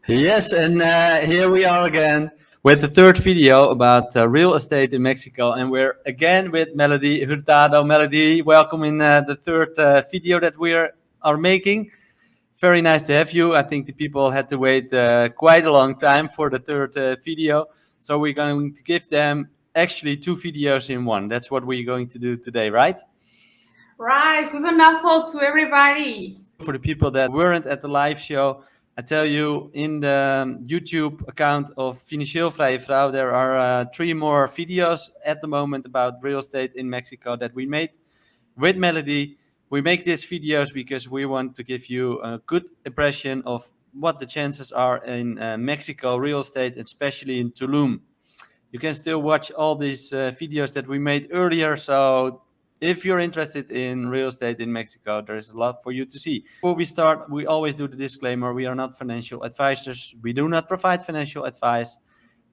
Yes, and here we are again with the third video about real estate in Mexico, and we're again with Melody Hurtado. Melody, welcome in the third video that we are making. Very nice to have you. I think the people had to wait quite a long time for the third video, so we're going to give them actually two videos in one. That's what we're going to do today, right? Right. Good enough to everybody. For the people that weren't at the live show, I tell you, in the YouTube account of Financieel Vrije Vrouw, there are 3 more videos at the moment about real estate in Mexico that we made with Melody. We make these videos because we want to give you a good impression of what the chances are in Mexico real estate, especially in Tulum. You can still watch all these videos that we made earlier, so if you're interested in real estate in Mexico, there's a lot for you to see. Before we start, we always do the disclaimer. We are not financial advisors. We do not provide financial advice.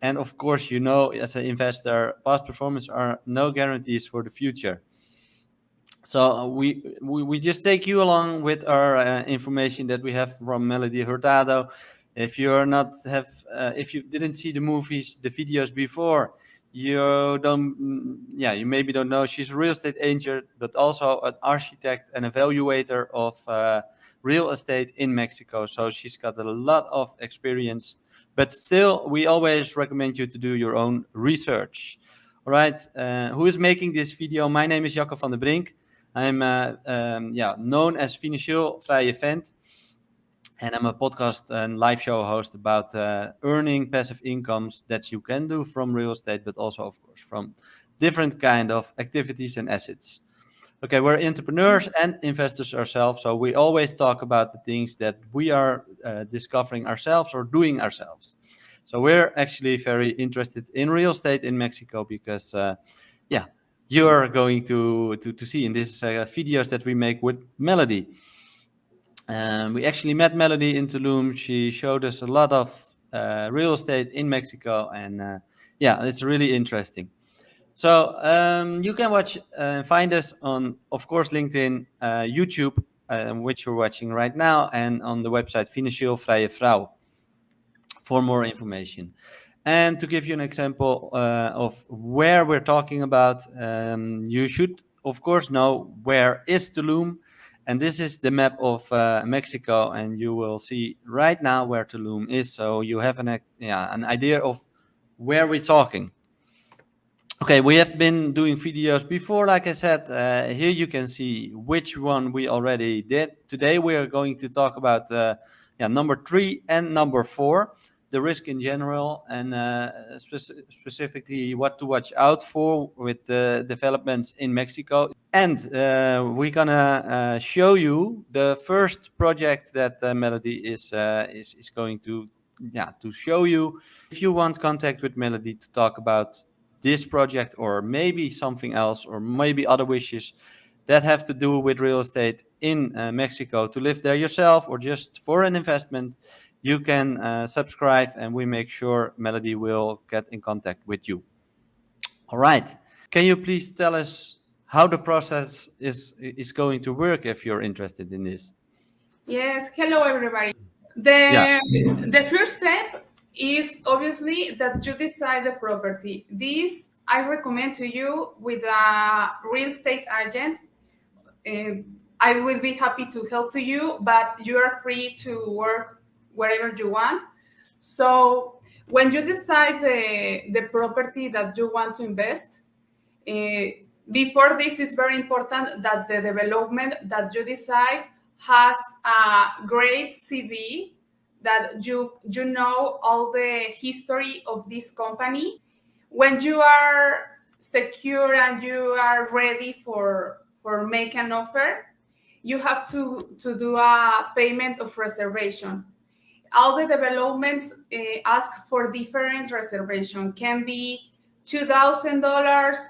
And of course, you know, as an investor, past performance are no guarantees for the future. So we just take you along with our information that we have from Melody Hurtado. If you're not if you didn't see the movies, the videos before, you maybe don't know she's a real estate agent, but also an architect and evaluator of real estate in Mexico. So she's got a lot of experience, but still we always recommend you to do your own research. All right, who is making this video? My name is Jacco van der Brink. I'm known as Financieel Vrije Vent. And I'm a podcast and live show host about earning passive incomes that you can do from real estate, but also, of course, from different kind of activities and assets. Okay, we're entrepreneurs and investors ourselves, so we always talk about the things that we are discovering ourselves or doing ourselves. So we're actually very interested in real estate in Mexico because, you're going to see in these videos that we make with Melody. We actually met Melody in Tulum. She showed us a lot of real estate in Mexico, and it's really interesting. So you can watch and find us on, of course, LinkedIn, YouTube, which you're watching right now, and on the website Financieel Vrije Vrouw for more information. And to give you an example of where we're talking about, you should, of course, know where is Tulum. And this is the map of Mexico, and you will see right now where Tulum is, so you have an idea of where we're talking. Okay, we have been doing videos before, like I said. Here you can see which one we already did. Today we are going to talk about number 3 and number 4, the risk in general, and specifically what to watch out for with the developments in Mexico. And we're gonna show you the first project that Melody is going to show you. If you want contact with Melody to talk about this project or maybe something else or maybe other wishes that have to do with real estate in Mexico, to live there yourself or just for an investment, you can subscribe, and we make sure Melody will get in contact with you. All right. Can you please tell us how the process is going to work if you're interested in this? Yes. Hello, everybody. The first step is obviously that you decide the property. This I recommend to you with a real estate agent. I will be happy to help to you, but you are free to work wherever you want. So when you decide the property that you want to invest, before this is very important that the development that you decide has a great CV, that you know all the history of this company. When you are secure and you are ready for make an offer, you have to do a payment of reservation. All the developments ask for different reservation. Can be $2,000,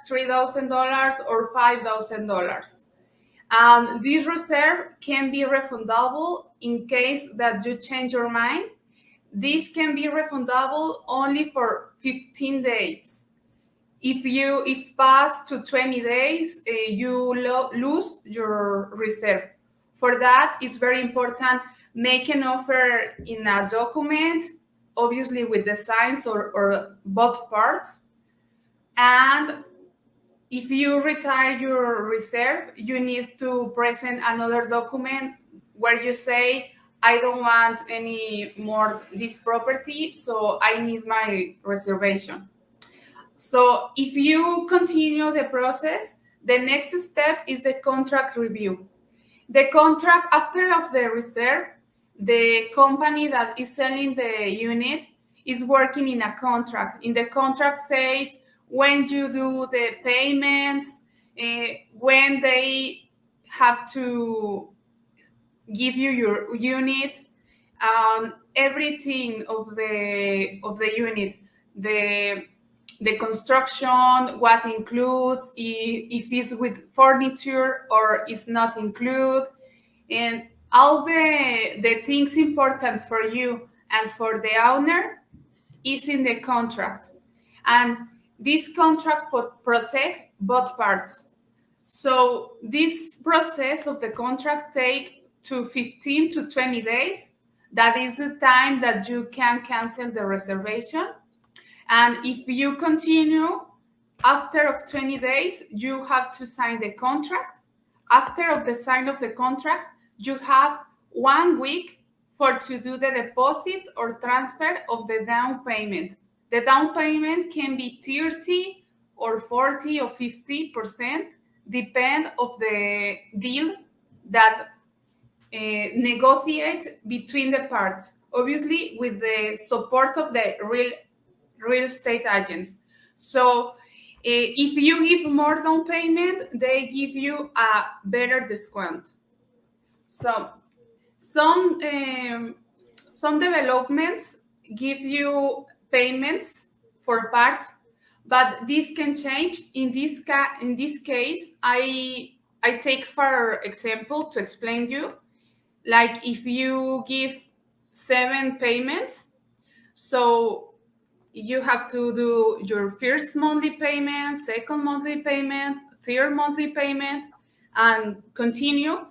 $3,000, or $5,000. This reserve can be refundable in case that you change your mind. This can be refundable only for 15 days. If past to 20 days, you lose your reserve. For that, it's very important make an offer in a document, obviously with the signs or both parts. And if you retire your reserve, you need to present another document where you say, I don't want any more this property, so I need my reservation. So if you continue the process, the next step is the contract review. The contract after of the reserve, the company that is selling the unit is working in a contract. In the contract says when you do the payments, when they have to give you your unit, everything of the unit, the construction, what includes, if it's with furniture or is not included, and all the things important for you and for the owner is in the contract. And this contract protect both parts. So this process of the contract take to 15 to 20 days. That is the time that you can cancel the reservation. And if you continue, after of 20 days, you have to sign the contract. After of the sign of the contract, you have 1 week to do the deposit or transfer of the down payment. The down payment can be 30 or 40 or 50%, depend of the deal that negotiate between the parts, obviously with the support of the real estate agents. So if you give more down payment, they give you a better discount. So some developments give you payments for parts, but this can change. In this case, I take for example to explain you, like if you give 7 payments, so you have to do your first monthly payment, second monthly payment, third monthly payment, and continue.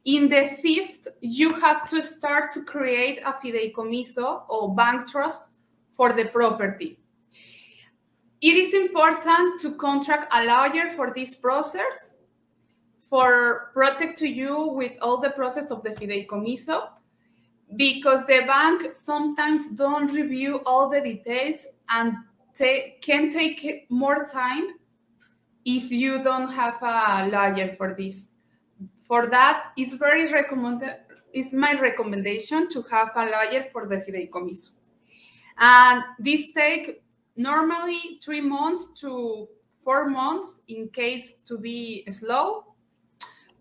In the 5th, you have to start to create a fideicomiso or bank trust for the property. It is important to contract a lawyer for this process, for protect to you with all the process of the fideicomiso, because the bank sometimes don't review all the details and can take more time if you don't have a lawyer for this. For that, it's very recommended. It's my recommendation to have a lawyer for the fideicomiso. And this take normally 3 months to 4 months in case to be slow.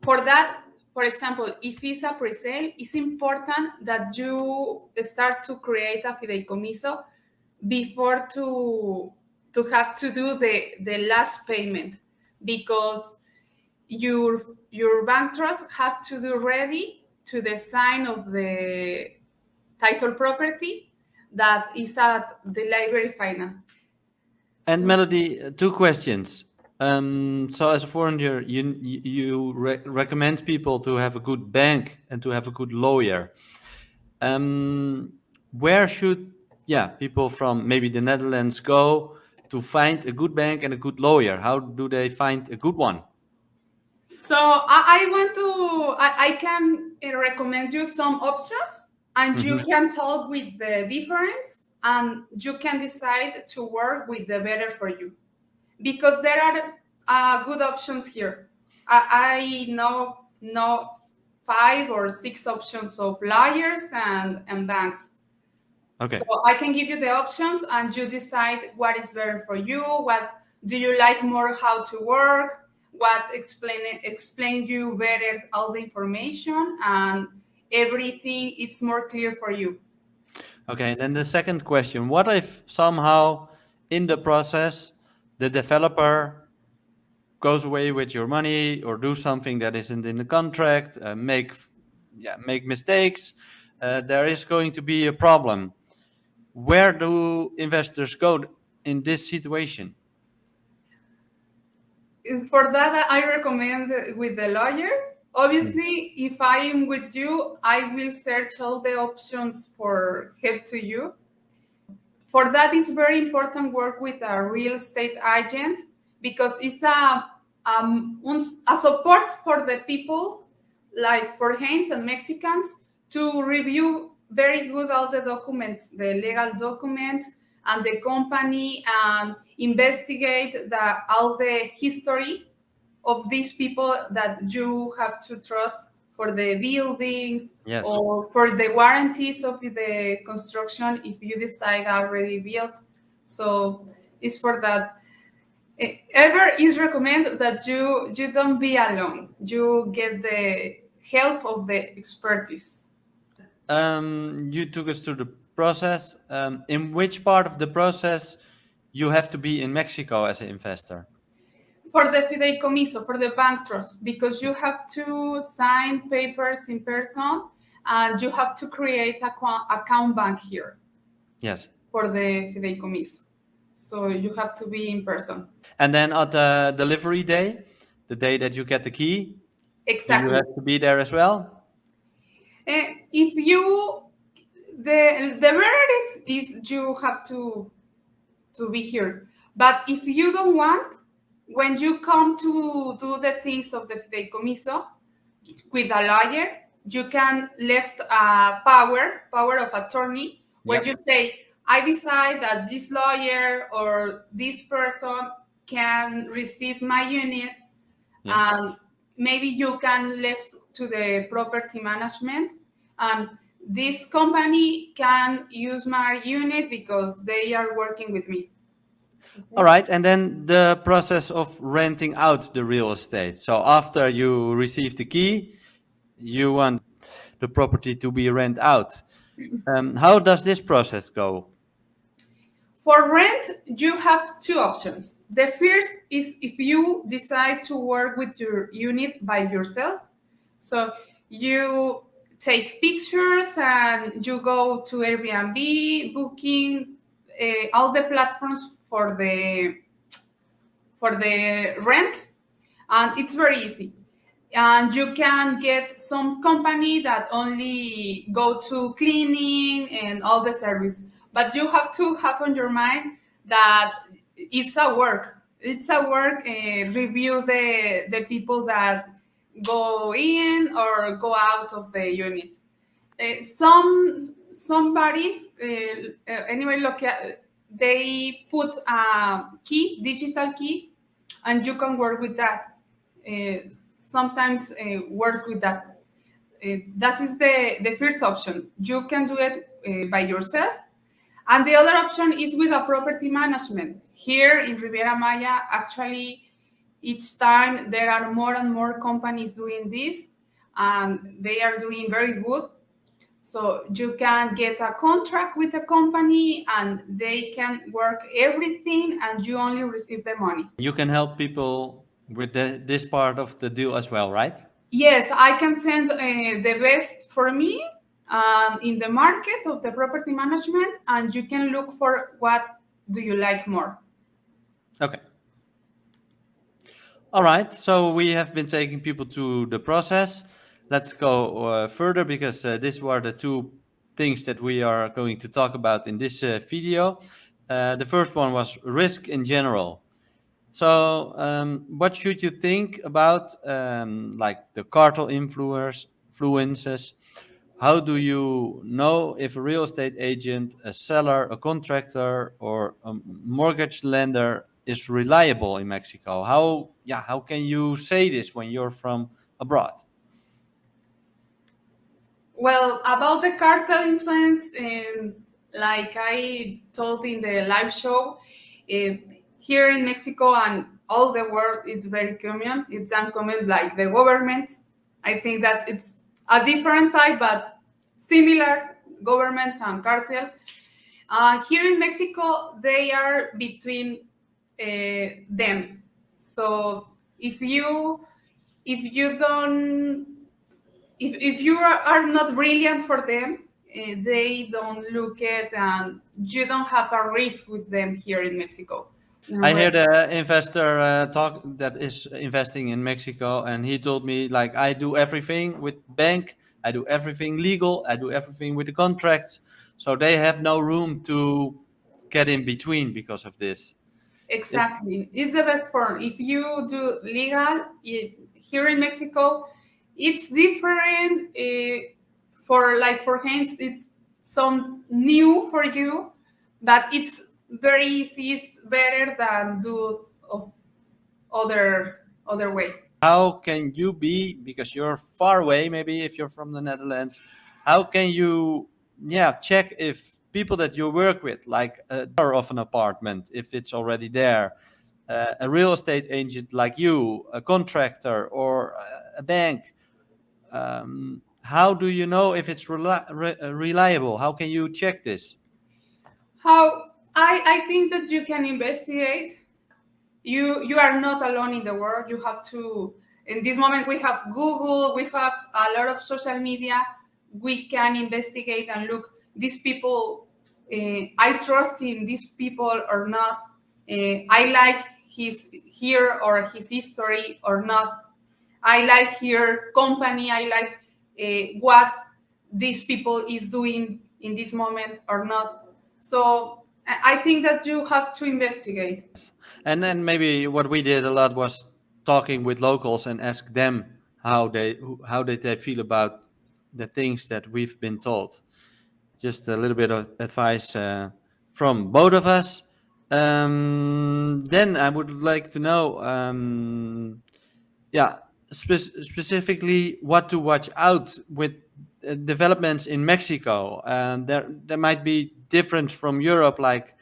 For that, for example, if it's a pre-sale, it's important that you start to create a fideicomiso before to have to do the last payment, because your bank trust have to do ready to the sign of the title property that is at the library final. And Melody, 2 questions. So as a foreigner, you recommend people to have a good bank and to have a good lawyer. Where should people from maybe the Netherlands go to find a good bank and a good lawyer? How do they find a good one? So I can recommend you some options, and you can talk with the difference, and you can decide to work with the better for you, because there are good options here. I know 5 or 6 options of lawyers and banks. Okay. So I can give you the options, and you decide what is better for you. What do you like more? How to work? What explain you better all the information, and everything. It's more clear for you. Okay. Then the second question: what if somehow in the process the developer goes away with your money or do something that isn't in the contract, make mistakes? There is going to be a problem. Where do investors go in this situation? For that, I recommend with the lawyer. Obviously, if I am with you, I will search all the options for help to you. For that, it's very important work with a real estate agent because it's a support for the people, like for Haynes and Mexicans, to review very good all the documents, the legal documents, and the company, and investigate all the history of these people that you have to trust for the buildings Yes. or for the warranties of the construction if you decide already built. So it's for that. Ever is recommend that you don't be alone. You get the help of the expertise. You took us through the process. In which part of the process you have to be in Mexico as an investor? For the fideicomiso, for the bank trust, because you have to sign papers in person and you have to create a account bank here Yes. for the fideicomiso. So you have to be in person. And then at the delivery day, the day that you get the key, do you Exactly. have to be there as well? If you, the better is you have to be here. But if you don't want, when you come to do the things of the fideicomiso with a lawyer, you can left a power of attorney, where Yep. you say, I decide that this lawyer or this person can receive my unit, Yeah. and maybe you can left to the property management, and this company can use my unit because they are working with me. All right. And then the process of renting out the real estate. So after you receive the key, you want the property to be rent out. How does this process go? For rent, you have two options. The first is if you decide to work with your unit by yourself. So you take pictures and you go to Airbnb, booking, all the platforms for the rent, and it's very easy. And you can get some company that only go to cleaning and all the service, but you have to have on your mind that it's a work. It's a work. Review the people that go in or go out of the unit. Some bodies, anyway, look at, they put a key, digital key, and you can work with that. Sometimes work with that. That is the first option. You can do it by yourself. And the other option is with a property management. Here in Riviera Maya, actually, each time there are more and more companies doing this, and they are doing very good. So you can get a contract with a company and they can work everything and you only receive the money. You can help people with this part of the deal as well, right? Yes, I can send the best for me in the market of the property management, and you can look for what do you like more. Okay. All right. So we have been taking people through the process. Let's go further because these were the two things that we are going to talk about in this video. The first one was risk in general. So what should you think about like the cartel influences? How do you know if a real estate agent, a seller, a contractor, or a mortgage lender is reliable in Mexico? How can you say this when you're from abroad? Well, about the cartel influence, like I told in the live show, uh, here in Mexico and all the world, it's very common. It's uncommon, like the government. I think that it's a different type, but similar governments and cartel. Here in Mexico, they are between them. So if you don't if you are not brilliant for them, they don't look at, and you don't have a risk with them here in Mexico. I Right. hear the investor talk that is investing in Mexico, and he told me like I do everything with bank, I do everything legal, I do everything with the contracts, so they have no room to get in between because of this. It, Exactly. It's the best form. If you do legal here in Mexico, it's different. For hands, it's some new for you, but it's very easy. It's better than do of other way. how can you be, because you're far away, maybe if you're from the Netherlands, how can you, yeah, check if people that you work with, like a door of an apartment, if it's already there, a real estate agent like you, a contractor, or a bank, how do you know if it's reliable? How can you check this? How I think that you can investigate. You are not alone in the world. You have to. In this moment, we have Google. We have a lot of social media. We can investigate and look. These people, I trust in these people or not. I like his here or his history or not. I like here company. I like what these people is doing in this moment or not. So I think that you have to investigate. And then maybe what we did a lot was talking with locals and ask them how did they feel about the things that we've been told. Just a little bit of advice from both of us. Then I would like to know, yeah, specifically what to watch out with developments in Mexico. There might be different from Europe, like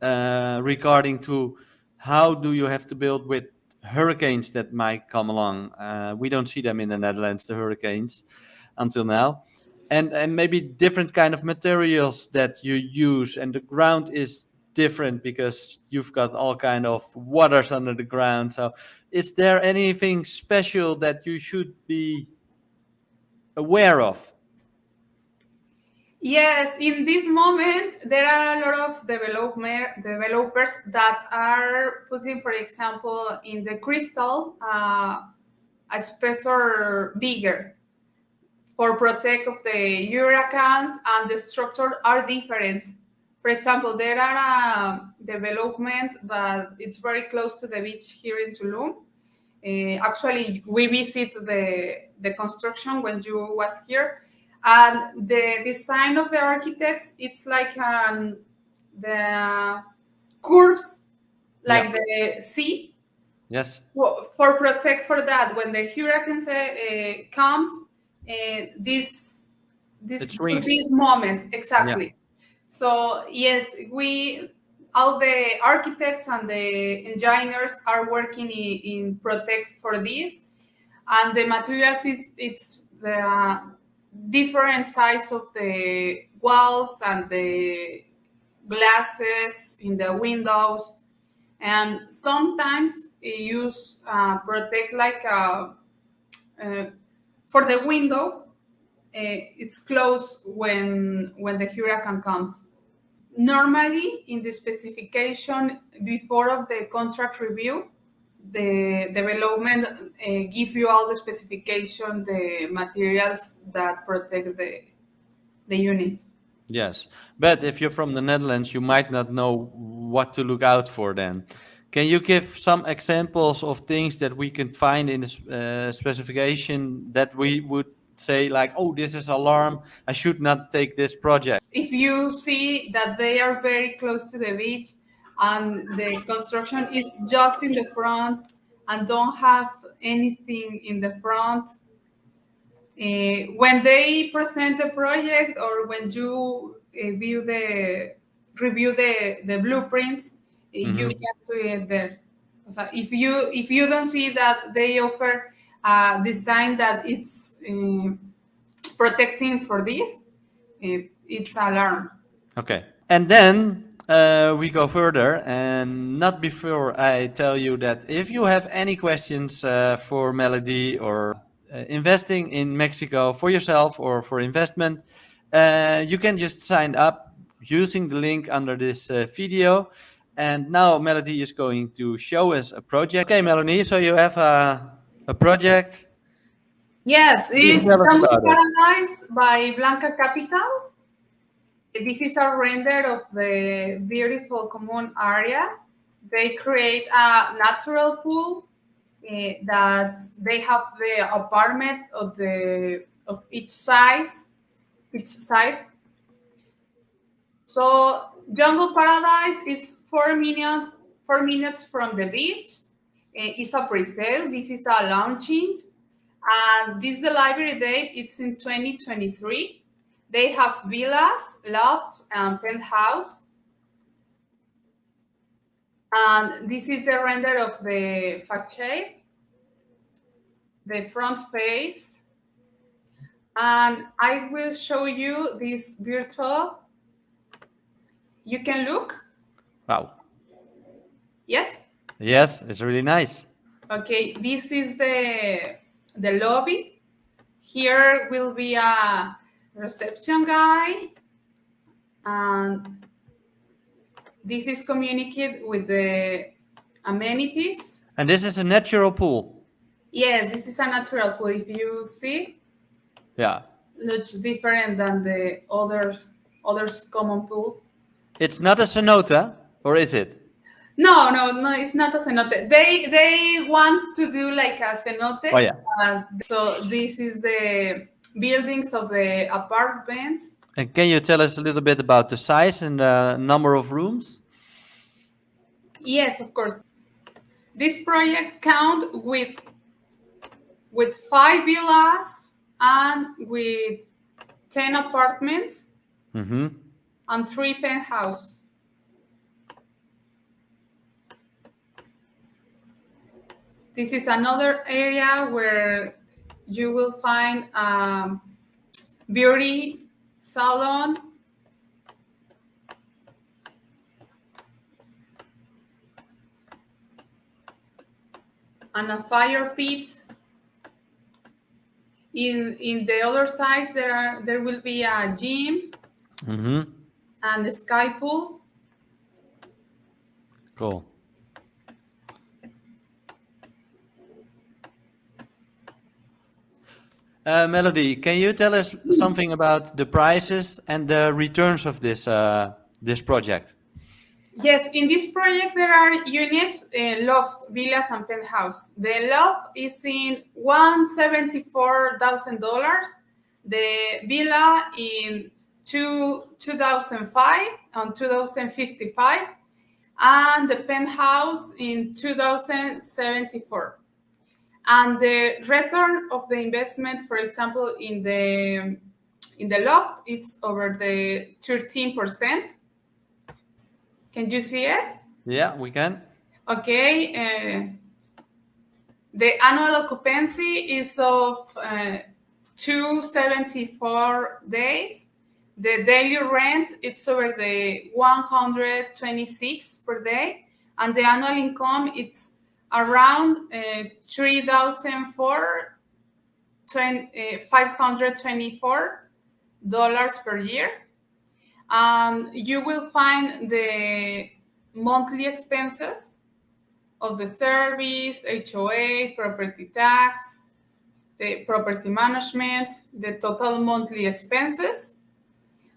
regarding to how do you have to build with hurricanes that might come along. We don't see them in the Netherlands, the hurricanes, until now. And maybe different kind of materials that you use, and the ground is different because you've got all kind of waters under the ground. So is there anything special that you should be aware of? Yes, in this moment, there are a lot of developers that are putting, for example, in the crystal, a spacer bigger for protect of the hurricanes, and the structure are different. For example, there are a development that it's very close to the beach here in Tulum. Actually, we visit the construction when you was here, and the design of the architects, it's like the curves, Yeah. like the sea, Yes. for protect for that when the hurricane comes, this It to shrinks. this moment Yeah. exactly. So yes, we all the architects and the engineers are working in protect for this, and the materials is it's the different size of the walls and the glasses in the windows, and sometimes you use protect like uh, for the window. It's closed when the hurricane comes. Normally, in the specification before of the contract review, the development give you all the specification, the materials that protect the unit. Yes, but if you're from the Netherlands, you might not know what to look out for then. Can you give some examples of things that we can find in the specification that we would say like, oh, this is alarm, I should not take this project? If you see that they are very close to the beach and the construction is just in the front and don't have anything in the front, when they present the project or when you review the blueprints, you Mhm. can see it there. So if you don't see that they offer a design that it's protecting for this, it's alarm. Okay. And then we go further, and not before I tell you that if you have any questions for Melody or investing in Mexico for yourself or for investment, you can just sign up using the link under this video. And now Melody is going to show us a project. Okay, Melanie, so you have a project. Yes, Please it's tell us Jungle about it. Paradise by Blanca Capital. This is a render of the beautiful common area. They create a natural pool that they have the apartment of each side. So Jungle Paradise is 4 minutes from the beach. It's a pre-sale. This is a launching. And this delivery date, it's in 2023. They have villas, lofts, and penthouse. And this is the render of the facade, the front face. And I will show you this virtual. You can look. Wow. Yes? Yes, it's really nice. Okay, this is the lobby. Here will be a reception guy. And this is communicated with the amenities. And this is a natural pool. Yes, this is a natural pool. If you see, Yeah. looks different than the others common pool. It's not a cenote, or is it? No, it's not a cenote. They want to do like a cenote. Oh, yeah. So this is the buildings of the apartments. And can you tell us a little bit about the size and the number of rooms? Yes, of course. This project count with 5 villas and with 10 apartments and 3 penthouses. This is another area where you will find beauty salon, and a fire pit. In the other sides, there will be a gym and a sky pool. Cool. Melody, can you tell us something about the prices and the returns of this project? Yes, in this project there are units, loft, villas, and penthouse. The loft is in $174,000. The villa in 2005 and 2055, and the penthouse in 2074. And the return of the investment, for example, in the loft, it's over the 13%. Can you see it? Yeah, we can. Okay. The annual occupancy is of 274 days. The daily rent, it's over the 126 per day. And the annual income, it's around $3,524 per year. You will find the monthly expenses of the service, HOA, property tax, the property management, the total monthly expenses,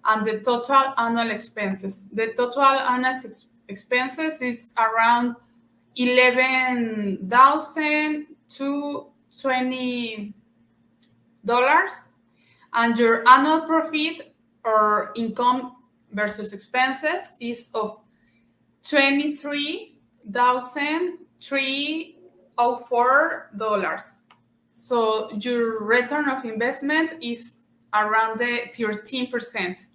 and the total annual expenses. The total annual expenses is around $11,220, and your annual profit or income versus expenses is of $23,304. So your return of investment is around the 13%.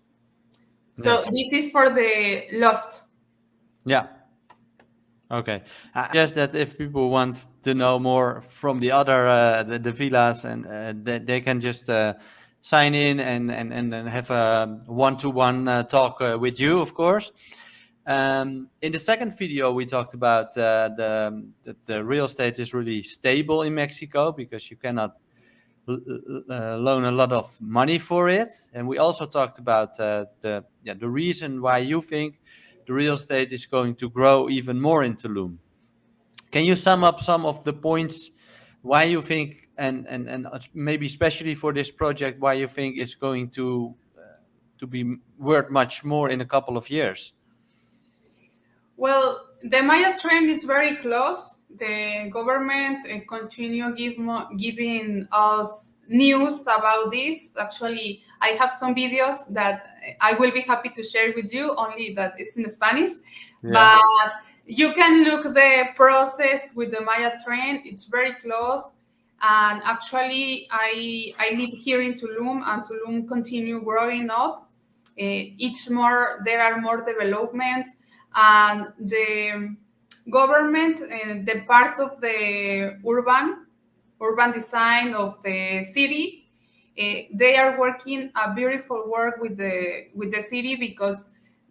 So Yes. this is for the loft. Yeah. Okay. Just that if people want to know more from the other the villas, and they can just sign in and then have a one-to-one talk with you, of course. In the second video, we talked about that the real estate is really stable in Mexico because you cannot loan a lot of money for it. And we also talked about the reason why you think the real estate is going to grow even more in Tulum. Can you sum up some of the points why you think, and maybe especially for this project, why you think it's going to be worth much more in a couple of years? Well, the Maya trend is very close. The government continue giving us news about this. Actually, I have some videos that I will be happy to share with you, only that it's in Spanish. Yeah. But you can look the process with the Maya trend. It's very close. And actually, I live here in Tulum, and Tulum continue growing up. There are more developments, and the government and the part of the urban design of the city, they are working a beautiful work with the city, because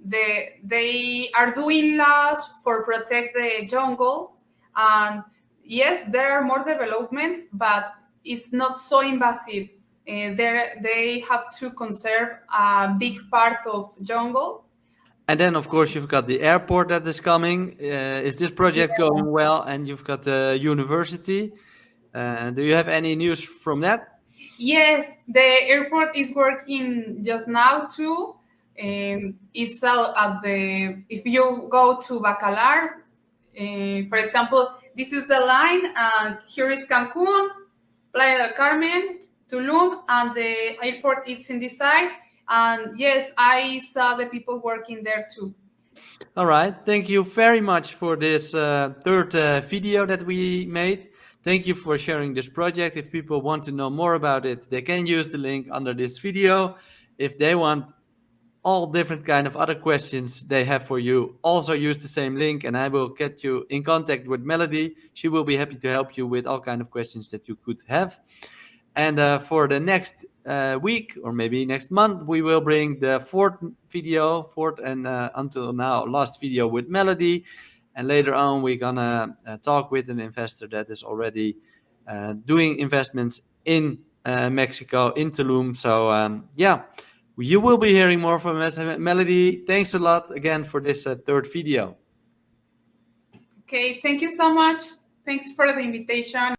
they are doing laws for protect the jungle. And yes, there are more developments, but it's not so invasive. They have to conserve a big part of jungle. And then, of course, you've got the airport that is coming. Is this project going well? And you've got the university. Do you have any news from that? Yes, the airport is working just now too. It's if you go to Bacalar, for example, this is the line, and here is Cancun, Playa del Carmen, Tulum, and the airport is in this side. And yes, I saw the people working there too. All right. Thank you very much for this third video that we made. Thank you for sharing this project. If people want to know more about it, they can use the link under this video. If they want all different kind of other questions they have for you, also use the same link, and I will get you in contact with Melody. She will be happy to help you with all kind of questions that you could have. And for the next week, or maybe next month, we will bring the fourth and until now last video with Melody. And later on, we're gonna talk with an investor that is already doing investments in Mexico, in Tulum. So yeah, you will be hearing more from Melody. Thanks a lot again for this third video. Okay, thank you so much. Thanks for the invitation.